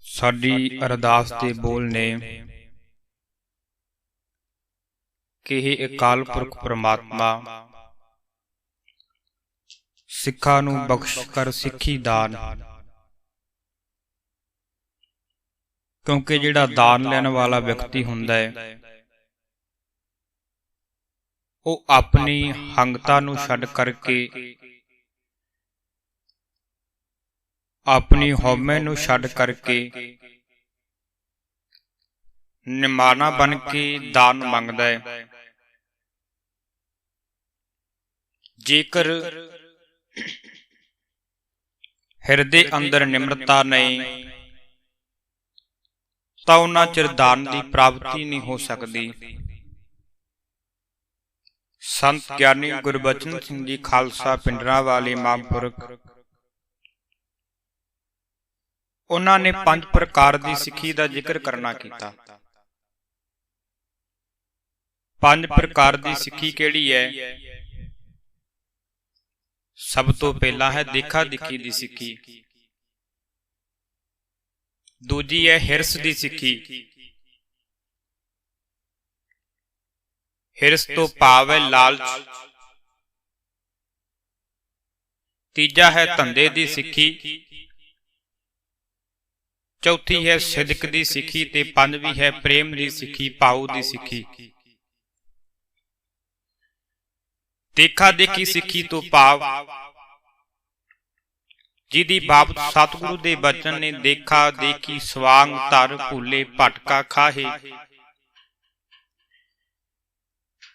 ਸਾਡੀ ਅਰਦਾਸ ਦੇ ਬੋਲ ਨੇ ਕਿ ਇਹ ਅਕਾਲ ਪੁਰਖ ਪ੍ਰਮਾਤਮਾ ਸਿੱਖਾਂ ਨੂੰ ਬਖਸ਼ ਕਰ ਸਿੱਖੀ ਦਾਨ, ਕਿਉਂਕਿ ਜਿਹੜਾ ਦਾਨ ਲੈਣ ਵਾਲਾ ਵਿਅਕਤੀ ਹੁੰਦਾ ਹੈ ਉਹ ਆਪਣੀ ਹੰਗਤਾ ਨੂੰ ਛੱਡ ਕਰਕੇ, ਆਪਣੀ ਹਉਮੈ ਨੂੰ ਛੱਡ ਕਰਕੇ ਨਿਮਾਣਾ ਬਣ ਕੇ ਦਾਨ ਮੰਗਦਾ ਹੈ। ਜੇਕਰ ਹਿਰਦੇ ਅੰਦਰ ਨਿਮਰਤਾ ਨਹੀਂ ਤਾਂ ਉਹਨਾਂ ਚਿਰ ਦਾਨ ਦੀ ਪ੍ਰਾਪਤੀ ਨਹੀਂ ਹੋ ਸਕਦੀ। ਸੰਤ ਗਿਆਨੀ ਗੁਰਬਚਨ ਸਿੰਘ ਜੀ ਖਾਲਸਾ ਪਿੰਡਰਾਂ ਵਾਲੇ ਮਹਾਂਪੁਰਖ, ਉਹਨਾਂ ਨੇ 5 ਪ੍ਰਕਾਰ ਦੀ ਸਿੱਖੀ ਦਾ ਜ਼ਿਕਰ ਕਰਨਾ ਕੀਤਾ। 5 ਪ੍ਰਕਾਰ ਦੀ ਸਿੱਖੀ ਕਿਹੜੀ ਹੈ? ਸਭ ਤੋਂ ਪਹਿਲਾਂ ਹੈ ਦੇਖਾ ਦੇਖੀ ਦੀ ਸਿੱਖੀ, ਦੂਜੀ ਹੈ ਹਿਰਸ ਦੀ ਸਿੱਖੀ। ਹਿਰਸ ਤੋਂ ਭਾਵ ਹੈ ਲਾਲਚ। ਤੀਜਾ ਹੈ ਧੰਦੇ ਦੀ ਸਿੱਖੀ, ਚੌਥੀ ਹੈ ਸਿਦਕ ਦੀ ਸਿੱਖੀ ਤੇ ਪੰਜਵੀਂ ਹੈ ਪ੍ਰੇਮ ਦੀ ਸਿੱਖੀ, ਭਾਉ ਦੀ ਸਿੱਖੀ। ਦੇਖਾ ਦੇਖੀ ਸਿੱਖੀ ਤੋਂ ਭਾਵ ਜਿਹਦੀ ਬਾਬਤ ਸਤਿਗੁਰੂ ਦੇ ਬਚਨ ਨੇ ਦੇਖਾ ਦੇਖੀ ਸਵਾਂਗ ਧਰ ਭੁੱਲੇ ਭਟਕਾ ਖਾਹੇ,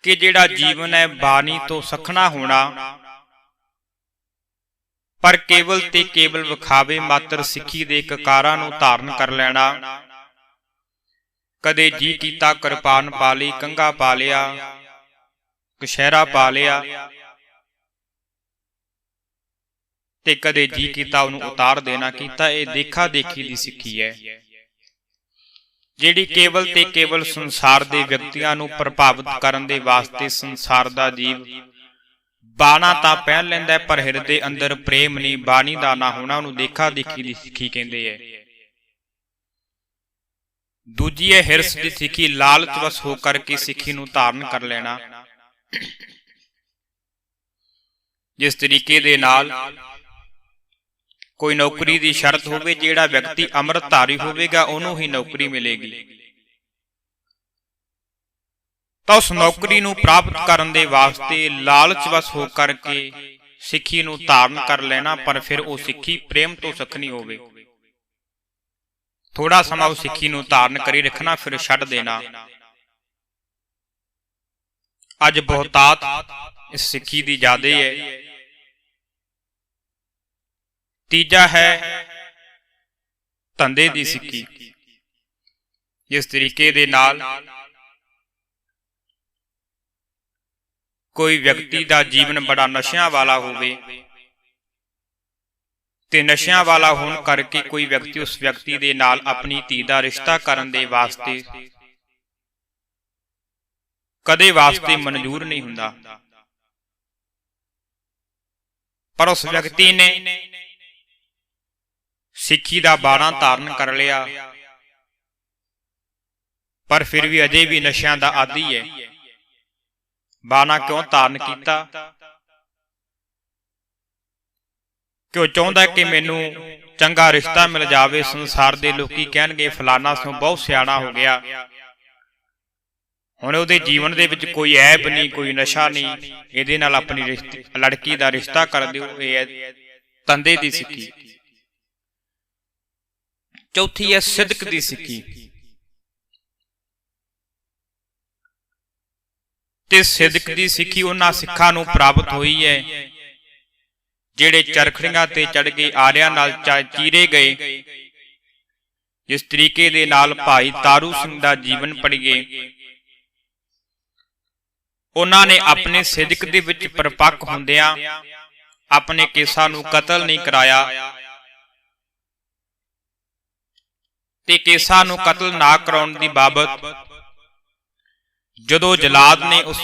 ਕਿ ਜਿਹੜਾ ਜੀਵਨ ਹੈ ਬਾਣੀ ਤੋਂ ਸਖਣਾ ਹੋਣਾ, ਪਰ ਕੇਵਲ ਤੇ ਕੇਵਲ ਵਿਖਾਵੇ ਮਾਤਰ ਸਿੱਖੀ ਦੇ ਕਕਾਰਾਂ ਨੂੰ ਧਾਰਨ ਕਰ ਲੈਣਾ। ਕਦੇ ਜੀ ਕੀਤਾ ਕਿਰਪਾਨ ਪਾ ਲਈ, ਕੰਘਾ ਪਾ ਲਿਆ, ਕਛਹਿਰਾ ਪਾ ਲਿਆ, ਤੇ ਕਦੇ ਜੀ ਕੀਤਾ ਉਹਨੂੰ ਉਤਾਰ ਦੇਣਾ ਕੀਤਾ। ਇਹ ਦੇਖਾ ਦੇਖੀ ਦੀ ਸਿੱਖੀ ਹੈ, ਜਿਹੜੀ ਕੇਵਲ ਤੇ ਕੇਵਲ ਸੰਸਾਰ ਦੇ ਵਿਅਕਤੀਆਂ ਨੂੰ ਪ੍ਰਭਾਵਿਤ ਕਰਨ ਦੇ ਵਾਸਤੇ ਸੰਸਾਰ ਦਾ ਜੀਵ ਬਾਣਾ ਤਾਂ ਪਹਿਨ ਲੈਂਦਾ, ਪਰ ਹਿਰਦੇ ਅੰਦਰ ਪ੍ਰੇਮ ਨਹੀਂ, ਬਾਣੀ ਦਾ ਨਾ ਹੋਣਾ, ਉਹਨੂੰ ਦੇਖਾ ਦੇਖੀ ਦੀ ਸਿੱਖੀ ਕਹਿੰਦੇ ਹੈ। ਦੂਜੀ ਹੈ ਹਿਰਸ ਦੀ ਸਿੱਖੀ, ਲਾਲਚ ਵਸ ਹੋ ਕਰਕੇ ਸਿੱਖੀ ਨੂੰ ਧਾਰਨ ਕਰ ਲੈਣਾ। ਜਿਸ ਤਰੀਕੇ ਦੇ ਨਾਲ ਕੋਈ ਨੌਕਰੀ ਦੀ ਸ਼ਰਤ ਹੋਵੇ, ਜਿਹੜਾ ਵਿਅਕਤੀ ਅੰਮ੍ਰਿਤਧਾਰੀ ਹੋਵੇਗਾ ਉਹਨੂੰ ਹੀ ਨੌਕਰੀ ਮਿਲੇਗੀ, ਤਾਂ ਉਸ ਨੌਕਰੀ ਨੂੰ ਪ੍ਰਾਪਤ ਕਰਨ ਦੇ ਵਾਸਤੇ ਲਾਲਚ ਵਸ ਹੋ ਕਰਕੇ ਸਿੱਖੀ ਨੂੰ ਧਾਰਨ ਕਰ ਲੈਣਾ, ਪਰ ਫਿਰ ਉਹ ਸਿੱਖੀ ਪ੍ਰੇਮ ਤੋਂ ਸਖਣੀ ਹੋਵੇ। ਥੋੜਾ ਸਮਾਂ ਉਹ ਸਿੱਖੀ ਨੂੰ ਧਾਰਨ ਕਰੀ ਰੱਖਣਾ, ਫਿਰ ਛੱਡ ਦੇਣਾ। ਅੱਜ ਬਹੁਤਾਤ ਇਸ ਸਿੱਖੀ ਦੀ ਜ਼ਿਆਦੇ ਹੈ। ਤੀਜਾ ਹੈ ਧੰਦੇ ਦੀ ਸਿੱਖੀ, ਜਿਸ ਤਰੀਕੇ ਦੇ ਨਾਲ ਕੋਈ ਵਿਅਕਤੀ ਦਾ ਜੀਵਨ ਬੜਾ ਨਸ਼ਿਆਂ ਵਾਲਾ ਹੋਵੇ ਤੇ ਨਸ਼ਿਆਂ ਵਾਲਾ ਹੋਣ ਕਰਕੇ ਕੋਈ ਵਿਅਕਤੀ ਉਸ ਵਿਅਕਤੀ ਦੇ ਨਾਲ ਆਪਣੀ ਧੀ ਦਾ ਰਿਸ਼ਤਾ ਕਰਨ ਦੇ ਵਾਸਤੇ ਕਦੇ ਵਾਸਤੇ ਮਨਜ਼ੂਰ ਨਹੀਂ ਹੁੰਦਾ, ਪਰ ਉਸ ਵਿਅਕਤੀ ਨੇ ਸਿੱਖੀ ਦਾ ਬਾਣਾ ਧਾਰਨ ਕਰ ਲਿਆ, ਪਰ ਫਿਰ ਵੀ ਅਜੇ ਵੀ ਨਸ਼ਿਆਂ ਦਾ ਆਦੀ ਹੈ। ਬਾਣਾ ਕਿਉਂ ਧਾਰਨ ਕੀਤਾ? ਕਿ ਉਹ ਚਾਹੁੰਦਾ ਕਿ ਮੈਨੂੰ ਚੰਗਾ ਰਿਸ਼ਤਾ ਮਿਲ ਜਾਵੇ, ਸੰਸਾਰ ਦੇ ਲੋਕੀ ਕਹਿਣਗੇ ਫਲਾਣਾ ਸੋ ਬਹੁਤ ਸਿਆਣਾ ਹੋ ਗਿਆ, ਹੁਣ ਉਹਦੇ ਜੀਵਨ ਦੇ ਵਿੱਚ ਕੋਈ ਐਬ ਨਹੀਂ, ਕੋਈ ਨਸ਼ਾ ਨਹੀਂ, ਇਹਦੇ ਨਾਲ ਆਪਣੀ ਲੜਕੀ ਦਾ ਰਿਸ਼ਤਾ ਕਰ ਦਿਓ। ਇਹ ਹੈ ਧੰਦੇ ਦੀ ਸਿੱਖੀ। ਚੌਥੀ ਹੈ ਸਿਦਕ ਦੀ ਸਿੱਖੀ, ਤੇ ਸਿਦਕ ਦੀ ਸਿੱਖੀ ਉਹਨਾਂ ਸਿੱਖਾਂ ਨੂੰ ਪ੍ਰਾਪਤ ਹੋਈ ਹੈ ਜਿਹੜੇ ਚਰਖੜੀਆਂ ਤੇ ਚੜ ਕੇ ਆਰਿਆਂ ਨਾਲ ਚੀਰੇ ਗਏ। ਜਿਸ ਤਰੀਕੇ ਦੇ ਨਾਲ ਭਾਈ ਤਾਰੂ ਸਿੰਘ ਦਾ ਜੀਵਨ ਪੜ੍ਹੀਏ, ਉਹਨਾਂ ਨੇ ਆਪਣੇ ਸਿਦਕ ਦੇ ਵਿੱਚ ਪਰਪੱਕ ਹੁੰਦਿਆਂ ਆਪਣੇ ਕੇਸਾਂ ਨੂੰ ਕਤਲ ਨਹੀਂ ਕਰਾਇਆ, ਤੇ ਕੇਸਾਂ ਨੂੰ ਕਤਲ ਨਾ ਕਰਾਉਣ ਦੀ ਬਾਬਤ ਜਦੋਂ ਜਲਾਦ ਨੇ ਉਸ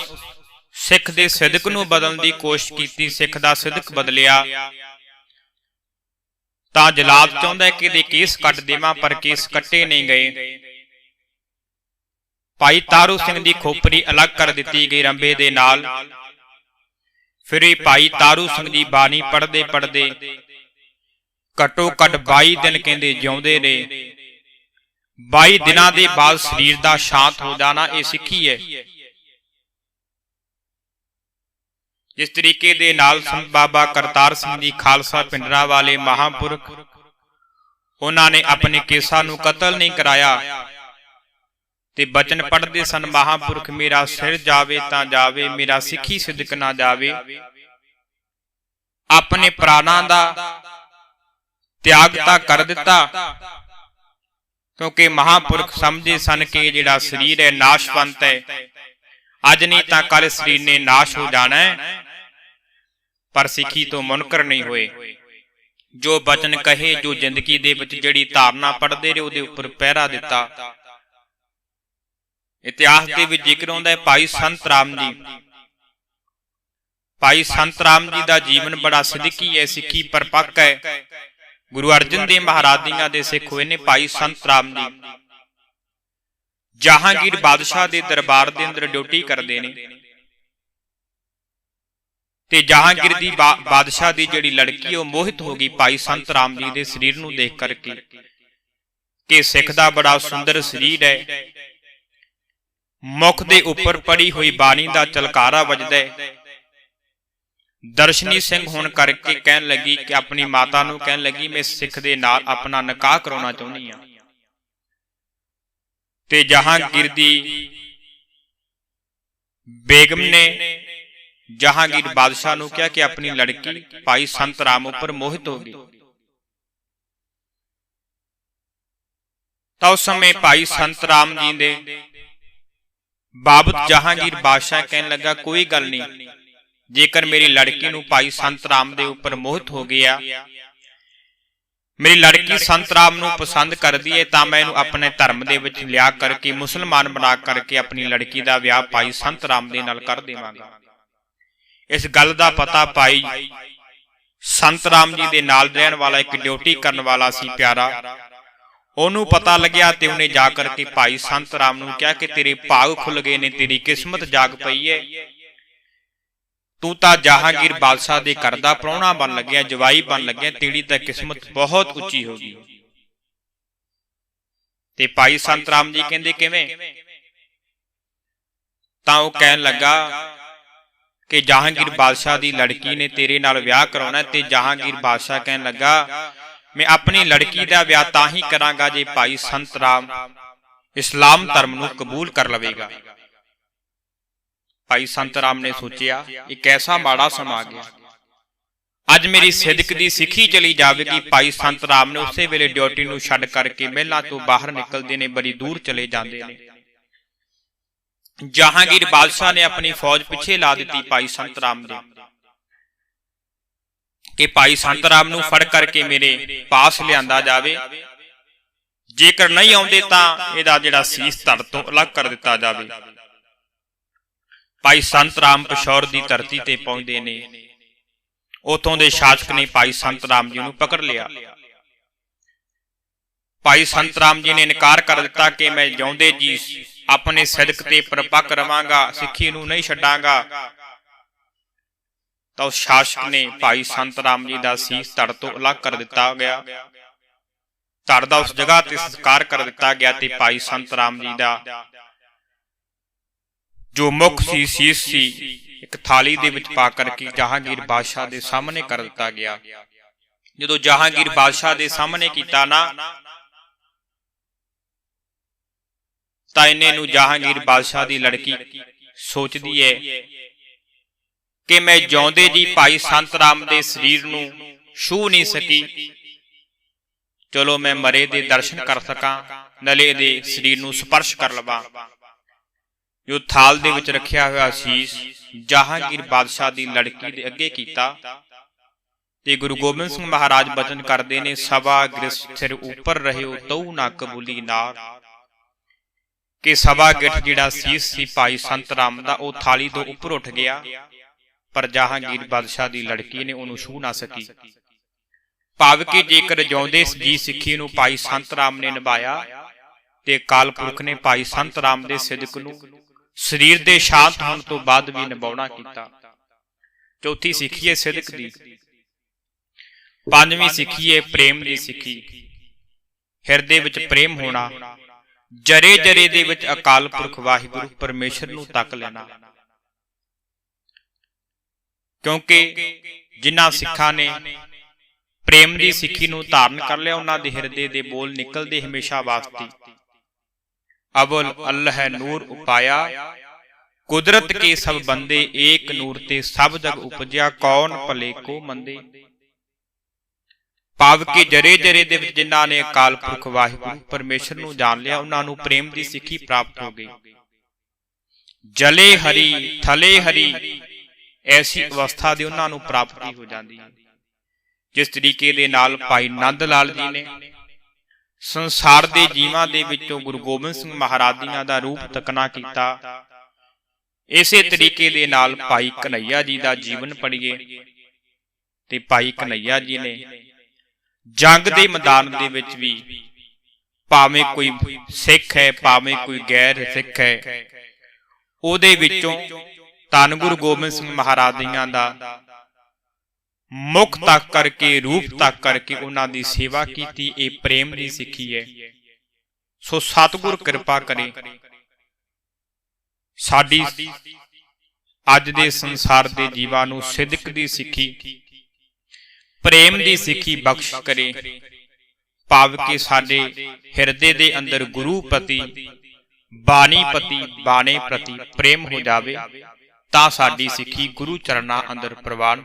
ਸਿੱਖ ਦੇ ਸਿਦਕ ਨੂੰ ਬਦਲਣ ਦੀ ਕੋਸ਼ਿਸ਼ ਕੀਤੀ, ਸਿੱਖ ਦਾ ਸਿਦਕ ਬਦਲਿਆ, ਤਾਂ ਜਲਾਦ ਚਾਹੁੰਦਾ ਕਿ ਇਹਦੇ ਕੇਸ ਕੱਟ ਦੇਵਾਂ, ਪਰ ਕੇਸ ਕੱਟੇ ਨਹੀਂ ਗਏ। ਭਾਈ ਤਾਰੂ ਸਿੰਘ ਦੀ ਖੋਪਰੀ ਅਲੱਗ ਕਰ ਦਿੱਤੀ ਗਈ ਰੰਬੇ ਦੇ ਨਾਲ। ਫਿਰ ਇਹ ਭਾਈ ਤਾਰੂ ਸਿੰਘ ਦੀ ਬਾਣੀ ਪੜ੍ਹਦੇ ਪੜ੍ਹਦੇ ਘੱਟੋ ਘੱਟ 22 ਦਿਨ ਕਹਿੰਦੇ ਜਿਉਂਦੇ ਨੇ। 22 ਦਿਨਾਂ ਦੇ ਬਾਅਦ ਸਰੀਰ ਦਾ ਸ਼ਾਂਤ ਹੋ ਜਾਣਾ ਇਹ ਸਿੱਖੀ ਹੈ। ਜਿਸ ਤਰੀਕੇ ਦੇ ਨਾਲ ਸੰਤ ਬਾਬਾ ਕਰਤਾਰ ਸਿੰਘ ਜੀ ਖਾਲਸਾ ਪਿੰਡਰਾਂ ਵਾਲੇ ਮਹਾਂਪੁਰਖ, ਉਹਨਾਂ ਨੇ ਆਪਣੇ ਕੇਸਾਂ ਨੂੰ ਕਤਲ ਨਹੀਂ ਕਰਾਇਆ ਤੇ ਬਚਨ ਪੜ੍ਹਦੇ ਸਨ, ਮਹਾਂਪੁਰਖ ਮੇਰਾ ਸਿਰ ਜਾਵੇ ਤਾਂ ਜਾਵੇ, ਮੇਰਾ ਸਿੱਖੀ ਸਿਦਕ ਨਾ ਜਾਵੇ। ਆਪਣੇ ਪ੍ਰਾਣਾਂ ਦਾ ਤਿਆਗ ਤਾਂ ਕਰ ਦਿੱਤਾ, ਕਿਉਂਕਿ ਮਹਾਂਪੁਰਖ ਸਮਝੇ ਸਨ ਕਿ ਜਿਹੜਾ ਸਰੀਰ ਹੈ ਨਾਸ਼ਵੰਤ ਹੈ, ਅੱਜ ਨਹੀਂ ਤਾਂ ਕੱਲ ਸਰੀਰ ਨੇ ਨਾਸ਼ ਹੋ ਜਾਣਾ ਹੈ। ਪਰ ਸਿੱਖੀ ਤੋਂ ਮੁਨਕਰ ਨਹੀਂ ਹੋਏ। ਜੋ ਬਚਨ ਕਹੇ, ਜੋ ਜ਼ਿੰਦਗੀ ਦੇ ਵਿੱਚ ਜਿਹੜੀ ਧਾਰਨਾ ਪੜ੍ਹਦੇ ਰਹੇ, ਉਹਦੇ ਉੱਪਰ ਪਹਿਰਾ ਦਿੱਤਾ। ਇਤਿਹਾਸ ਦੇ ਵਿੱਚ ਜ਼ਿਕਰ ਆਉਂਦਾ ਹੈ ਭਾਈ ਸੰਤ ਰਾਮ ਜੀ। ਭਾਈ ਸੰਤ ਰਾਮ ਜੀ ਦਾ ਜੀਵਨ ਬੜਾ ਸਿੱਧਕੀ ਹੈ, ਸਿੱਖੀ ਪਰਪੱਕ ਹੈ। ਗੁਰੂ ਅਰਜਨ ਦੇਵ ਮਹਾਰਾਜ ਦੀਆਂ ਦੇ ਸਿੱਖ ਹੋਏ ਨੇ ਭਾਈ ਸੰਤ ਰਾਮ ਜੀ। ਜਹਾਂਗੀਰ ਬਾਦਸ਼ਾਹ ਦੇ ਦਰਬਾਰ ਦੇ ਅੰਦਰ ਡਿਊਟੀ ਕਰਦੇ ਨੇ ਤੇ ਜਹਾਂਗੀਰ ਦੀ ਬਾਦਸ਼ਾਹ ਦੀ ਜਿਹੜੀ ਲੜਕੀ ਉਹ ਮੋਹਿਤ ਹੋ ਗਈ ਭਾਈ ਸੰਤ ਰਾਮ ਜੀ ਦੇ ਸਰੀਰ ਨੂੰ ਦੇਖ ਕਰਕੇ ਕਿ ਸਿੱਖ ਦਾ ਬੜਾ ਸੁੰਦਰ ਸਰੀਰ ਹੈ। ਮੁਖ ਦੇ ਉੱਪਰ ਪੜੀ ਹੋਈ ਬਾਣੀ ਦਾ ਝਲਕਾਰਾ ਵੱਜਦਾ ਹੈ। ਦਰਸ਼ਨੀ ਸਿੰਘ ਹੋਣ ਕਰਕੇ ਕਹਿਣ ਲੱਗੀ ਕਿ ਆਪਣੀ ਮਾਤਾ ਨੂੰ ਕਹਿਣ ਲੱਗੀ, ਮੈਂ ਸਿੱਖ ਦੇ ਨਾਲ ਆਪਣਾ ਨਿਕਾਹ ਕਰਾਉਣਾ ਚਾਹੁੰਦੀ ਹਾਂ। ਤੇ ਜਹਾਂਗੀਰ ਦੀ ਬੇਗਮ ਨੇ ਜਹਾਂਗੀਰ ਬਾਦਸ਼ਾਹ ਨੂੰ ਕਿਹਾ ਕਿ ਆਪਣੀ ਲੜਕੀ ਭਾਈ ਸੰਤ ਰਾਮ ਉੱਪਰ ਮੋਹਿਤ ਹੋ ਗਈ। ਤਾਂ ਉਸ ਸਮੇਂ ਭਾਈ ਸੰਤ ਰਾਮ ਜੀ ਦੇ ਬਾਬਤ ਜਹਾਂਗੀਰ ਬਾਦਸ਼ਾਹ ਕਹਿਣ ਲੱਗਾ, ਕੋਈ ਗੱਲ ਨਹੀਂ, ਜੇਕਰ ਮੇਰੀ ਲੜਕੀ ਨੂੰ ਭਾਈ ਸੰਤ ਰਾਮ ਦੇ ਉੱਪਰ ਮੋਹਿਤ ਹੋ ਗਿਆ, ਮੇਰੀ ਲੜਕੀ ਸੰਤ ਰਾਮ ਨੂੰ ਪਸੰਦ ਕਰਦੀ ਹੈ, ਤਾਂ ਮੈਂ ਇਹਨੂੰ ਆਪਣੇ ਧਰਮ ਦੇ ਵਿੱਚ ਲਿਆ ਕਰਕੇ ਮੁਸਲਮਾਨ ਬਣਾ ਕਰਕੇ ਆਪਣੀ ਲੜਕੀ ਦਾ ਵਿਆਹ ਭਾਈ ਸੰਤ ਰਾਮ ਦੇ ਨਾਲ ਕਰ ਦੇਵਾਂਗਾ। ਇਸ ਗੱਲ ਦਾ ਪਤਾ ਭਾਈ ਸੰਤ ਰਾਮ ਜੀ ਦੇ ਨਾਲ ਰਹਿਣ ਵਾਲਾ ਇੱਕ ਡਿਊਟੀ ਕਰਨ ਵਾਲਾ ਸੀ ਪਿਆਰਾ, ਉਹਨੂੰ ਪਤਾ ਲੱਗਿਆ ਤੇ ਉਹਨੇ ਜਾ ਕਰਕੇ ਭਾਈ ਸੰਤ ਰਾਮ ਨੂੰ ਕਿਹਾ ਕਿ ਤੇਰੇ ਭਾਗ ਖੁੱਲ ਗਏ ਨੇ, ਤੇਰੀ ਕਿਸਮਤ ਜਾਗ ਪਈ ਹੈ, ਤੂੰ ਤਾਂ ਜਹਾਂਗੀਰ ਬਾਦਸ਼ਾਹ ਦੇ ਘਰ ਦਾ ਪ੍ਰਾਹੁਣਾ ਬਣ ਲੱਗਿਆ, ਜਵਾਈ ਬਣ ਲੱਗਿਆ, ਤੇਰੀ ਤਾਂ ਕਿਸਮਤ ਬਹੁਤ ਉੱਚੀ ਹੋ ਗਈ। ਤੇ ਭਾਈ ਸੰਤ ਰਾਮ ਜੀ ਕਹਿੰਦੇ ਕਿਵੇਂ? ਤਾਂ ਉਹ ਕਹਿਣ ਲੱਗਾ ਕਿ ਜਹਾਂਗੀਰ ਬਾਦਸ਼ਾਹ ਦੀ ਲੜਕੀ ਨੇ ਤੇਰੇ ਨਾਲ ਵਿਆਹ ਕਰਾਉਣਾ। ਤੇ ਜਹਾਂਗੀਰ ਬਾਦਸ਼ਾਹ ਕਹਿਣ ਲੱਗਾ, ਮੈਂ ਆਪਣੀ ਲੜਕੀ ਦਾ ਵਿਆਹ ਤਾਂ ਹੀ ਕਰਾਂਗਾ ਜੇ ਭਾਈ ਸੰਤ ਰਾਮ ਇਸਲਾਮ ਧਰਮ ਨੂੰ ਕਬੂਲ ਕਰ ਲਵੇਗਾ। ਭਾਈ ਸੰਤ ਰਾਮ ਨੇ ਸੋਚਿਆ, ਇਹ ਕੈਸਾ ਮਾੜਾ ਸਮਾਂ ਆ ਗਿਆ, ਅੱਜ ਮੇਰੀ ਸਿਦਕ ਦੀ ਸਿੱਖੀ ਚਲੀ ਜਾਵੇਗੀ। ਭਾਈ ਸੰਤ ਰਾਮ ਨੇ ਉਸੇ ਵੇਲੇ ਡਿਊਟੀ ਨੂੰ ਛੱਡ ਕਰਕੇ ਮਹਿਲਾਂ ਤੋਂ ਬਾਹਰ ਨਿਕਲਦੇ ਨੇ, ਬੜੀ ਦੂਰ ਚਲੇ ਜਾਂਦੇ ਨੇ। ਜਹਾਂਗੀਰ ਬਾਦਸ਼ਾਹ ਨੇ ਆਪਣੀ ਫੌਜ ਪਿੱਛੇ ਲਾ ਦਿੱਤੀ ਭਾਈ ਸੰਤ ਰਾਮ ਦੇ ਕਿ ਭਾਈ ਸੰਤ ਰਾਮ ਨੂੰ ਫੜ ਕਰਕੇ ਮੇਰੇ ਪਾਸ ਲਿਆਂਦਾ ਜਾਵੇ, ਜੇਕਰ ਨਹੀਂ ਆਉਂਦੇ ਤਾਂ ਇਹਦਾ ਜਿਹੜਾ ਸੀਸ ਧੜ ਤੋਂ ਅਲੱਗ ਕਰ ਦਿੱਤਾ ਜਾਵੇ। ਭਾਈ ਸੰਤ ਰਾਮ ਪਿਸ਼ੌਰ ਦੀ ਧਰਤੀ ਤੇ ਪਹੁੰਚਦੇ ਨੇ। ਉਥੋਂ ਦੇ ਸ਼ਾਸਕ ਨੇ ਭਾਈ ਸੰਤ ਰਾਮ ਜੀ ਨੂੰ ਪਕੜ ਲਿਆ। ਭਾਈ ਸੰਤ ਰਾਮ ਜੀ ਨੇ ਇਨਕਾਰ ਕਰ ਦਿੱਤਾ ਕਿ ਮੈਂ ਜਿਉਂਦੇ ਜੀ ਆਪਣੇ ਸਿਦਕ ਤੇ ਪਰਪੱਕ ਰਵਾਂਗਾ, ਸਿੱਖੀ ਨੂੰ ਨਹੀਂ ਛੱਡਾਂਗਾ। ਤਾਂ ਉਸ ਸ਼ਾਸਕ ਨੇ ਭਾਈ ਸੰਤ ਰਾਮ ਜੀ ਦਾ ਸੀਸ ਧੜ ਤੋਂ ਅਲੱਗ ਕਰ ਦਿੱਤਾ ਗਿਆ, ਧੜ ਦਾ ਉਸ ਜਗ੍ਹਾ ਤੇ ਸੰਸਕਾਰ ਕਰ ਦਿੱਤਾ ਗਿਆ ਤੇ ਭਾਈ ਸੰਤ ਰਾਮ ਜੀ ਦਾ ਜੋ ਮੁਖ ਸੀ, ਸੀਸ ਸੀ, ਇੱਕ ਥਾਲੀ ਦੇ ਵਿੱਚ ਪਾ ਕਰਕੇ ਜਹਾਂਗੀਰ ਬਾਦਸ਼ਾਹ ਦੇ ਸਾਹਮਣੇ ਕਰ ਦਿੱਤਾ ਗਿਆ। ਜਦੋਂ ਜਹਾਂਗੀਰ ਬਾਦਸ਼ਾਹ ਦੇ ਸਾਹਮਣੇ ਕੀਤਾ ਨਾ, ਤਾਂ ਇਹਨੇ ਨੂੰ ਜਹਾਂਗੀਰ ਬਾਦਸ਼ਾਹ ਦੀ ਲੜਕੀ ਸੋਚਦੀ ਹੈ ਕਿ ਮੈਂ ਜਿਉਂਦੇ ਜੀ ਭਾਈ ਸੰਤ ਰਾਮ ਦੇ ਸਰੀਰ ਨੂੰ ਛੂਹ ਨਹੀਂ ਸਕੀ, ਚਲੋ ਮੈਂ ਮਰੇ ਦੇ ਦਰਸ਼ਨ ਕਰ ਸਕਾਂ, ਨਲੇ ਦੇ ਸਰੀਰ ਨੂੰ ਸਪਰਸ਼ ਕਰ ਲਵਾਂ। ਜੋ ਥਾਲ ਦੇ ਵਿੱਚ ਰੱਖਿਆ ਹੋਇਆ ਸੀਸ ਜਹਾਂਗੀਰ ਬਾਦਸ਼ਾਹ ਦੀ ਲੜਕੀ ਦੇ ਅੱਗੇ ਕੀਤਾ ਤੇ ਗੁਰੂ ਗੋਬਿੰਦ ਸਿੰਘ ਮਹਾਰਾਜ ਬਚਨ ਕਰਦੇ ਨੇ, ਸਵਾ ਗਿਰਸ ਸਿਰ ਉੱਪਰ ਰਹਿਓ ਤਉ ਨਾ ਕਬੂਲੀ ਨਾਰ, ਕਿ ਸਵਾ ਗਿੱਠ ਜਿਹੜਾ ਸੀਸ ਸੀ ਭਾਈ ਸੰਤ ਰਾਮ ਦਾ ਉਹ ਥਾਲੀ ਤੋਂ ਉੱਪਰ ਉੱਠ ਗਿਆ, ਪਰ ਜਹਾਂਗੀਰ ਬਾਦਸ਼ਾਹ ਦੀ ਲੜਕੀ ਨੇ ਉਹਨੂੰ ਛੂਹ ਨਾ ਸਕੀ। ਭਾਵ ਕਿ ਜੇਕਰ ਜਿਉਂਦੇ ਜੀ ਸਿੱਖੀ ਨੂੰ ਭਾਈ ਸੰਤ ਰਾਮ ਨੇ ਨਿਭਾਇਆ ਤੇ ਅਕਾਲ ਪੁਰਖ ਨੇ ਭਾਈ ਸੰਤ ਰਾਮ ਦੇ ਸਿਦਕ ਨੂੰ ਸਰੀਰ ਦੇ ਸ਼ਾਂਤ ਹੋਣ ਤੋਂ ਬਾਅਦ ਵੀ ਨਿਭਾਉਣਾ ਕੀਤਾ। ਚੌਥੀ ਸਿੱਖੀ ਹੈ ਸਿਦਕ ਦੀ। ਪੰਜਵੀਂ ਸਿੱਖੀ ਹੈ ਪ੍ਰੇਮ ਦੀ ਸਿੱਖੀ। ਹਿਰਦੇ ਵਿੱਚ ਪ੍ਰੇਮ ਹੋਣਾ, ਜਰੇ ਜਰੇ ਦੇ ਵਿੱਚ ਅਕਾਲ ਪੁਰਖ ਵਾਹਿਗੁਰੂ ਪਰਮੇਸ਼ਰ ਨੂੰ ਤੱਕ ਲੈਣਾ। ਕਿਉਂਕਿ ਜਿਨ੍ਹਾਂ ਸਿੱਖਾਂ ਨੇ ਪ੍ਰੇਮ ਦੀ ਸਿੱਖੀ ਨੂੰ ਧਾਰਨ ਕਰ ਲਿਆ, ਉਹਨਾਂ ਦੇ ਹਿਰਦੇ ਦੇ ਬੋਲ ਨਿਕਲਦੇ ਹਮੇਸ਼ਾ ਵਾਸਤੇ ਅਵਲ ਅੱਲ੍ਹ ਨੂਰ ਉਪਾਇਆ, ਕੁਦਰਤ ਕੇ ਸਭ ਬੰਦੇ ਏਕ ਨੂਰ ਤੇ ਸਭ ਜਗ ਉਪਜਿਆ, ਕੌਣ ਭਲੇ ਕੋ ਮੰਦੇ। ਭਾਵ ਕਿ ਜਰੇ ਜਰੇ ਦੇ ਵਿੱਚ ਜਿਨ੍ਹਾਂ ਨੇ ਅਕਾਲ ਪੁਰਖ ਵਾਹਿਗੁਰੂ ਪਰਮੇਸ਼ਰ ਨੂੰ ਜਾਣ ਲਿਆ, ਉਹਨਾਂ ਨੂੰ ਪ੍ਰੇਮ ਦੀ ਸਿੱਖੀ ਪ੍ਰਾਪਤ ਹੋ ਗਈ। ਜਲੇ ਹਰੀ ਥਲੇ ਹਰੀ, ਐਸੀ ਅਵਸਥਾ ਦੀ ਉਹਨਾਂ ਨੂੰ ਪ੍ਰਾਪਤੀ ਹੋ ਜਾਂਦੀ ਹੈ। ਜਿਸ ਤਰੀਕੇ ਦੇ ਨਾਲ ਭਾਈ ਨੰਦ ਲਾਲ ਜੀ ਨੇ ਸੰਸਾਰ ਦੇ ਜੀਵਾਂ ਦੇ ਵਿੱਚੋਂ ਗੁਰੂ ਗੋਬਿੰਦ ਸਿੰਘ ਮਹਾਰਾਜ ਜੀਆਂ ਦਾ ਰੂਪ ਤੱਕਣਾ ਕੀਤਾ, ਇਸੇ ਤਰੀਕੇ ਦੇ ਨਾਲ ਭਾਈ ਕਨ੍ਹਈਆ ਜੀ ਦਾ ਜੀਵਨ ਪੜ੍ਹੀਏ ਤੇ ਭਾਈ ਕਨ੍ਹਈਆ ਜੀ ਨੇ ਜੰਗ ਦੇ ਮੈਦਾਨ ਦੇ ਵਿੱਚ ਵੀ, ਭਾਵੇਂ ਕੋਈ ਸਿੱਖ ਹੈ ਭਾਵੇਂ ਕੋਈ ਗੈਰ ਸਿੱਖ ਹੈ, ਉਹਦੇ ਵਿੱਚੋਂ ਧੰਨ ਗੁਰੂ ਗੋਬਿੰਦ ਸਿੰਘ ਮਹਾਰਾਜ ਜੀਆਂ ਦਾ ਮੁਖ ਤੱਕ ਕਰਕੇ, ਰੂਪ ਤੱਕ ਕਰਕੇ ਉਹਨਾਂ ਦੀ ਸੇਵਾ ਕੀਤੀ। ਇਹ ਪ੍ਰੇਮ ਦੀ ਸਿੱਖੀ ਹੈ। ਸੋ ਸਤਿਗੁਰ ਕਿਰਪਾ ਕਰੇ ਸਾਡੀ ਅੱਜ ਦੇ ਸੰਸਾਰ ਦੇ ਜੀਵਾਂ ਨੂੰ ਸਿਦਕ ਦੀ ਸਿੱਖੀ, ਪ੍ਰੇਮ ਦੀ ਸਿੱਖੀ ਬਖਸ਼ ਕਰੇ। ਭਾਵ ਕਿ ਸਾਡੇ ਹਿਰਦੇ ਦੇ ਅੰਦਰ ਗੁਰੂ ਪ੍ਰਤੀ, ਬਾਣੀ ਪ੍ਰਤੀ, ਬਾਣੇ ਪ੍ਰਤੀ ਪ੍ਰੇਮ ਹੋ ਜਾਵੇ, ਤਾਂ ਸਾਡੀ ਸਿੱਖੀ ਗੁਰੂ ਚਰਨਾਂ ਅੰਦਰ ਪ੍ਰਵਾਨ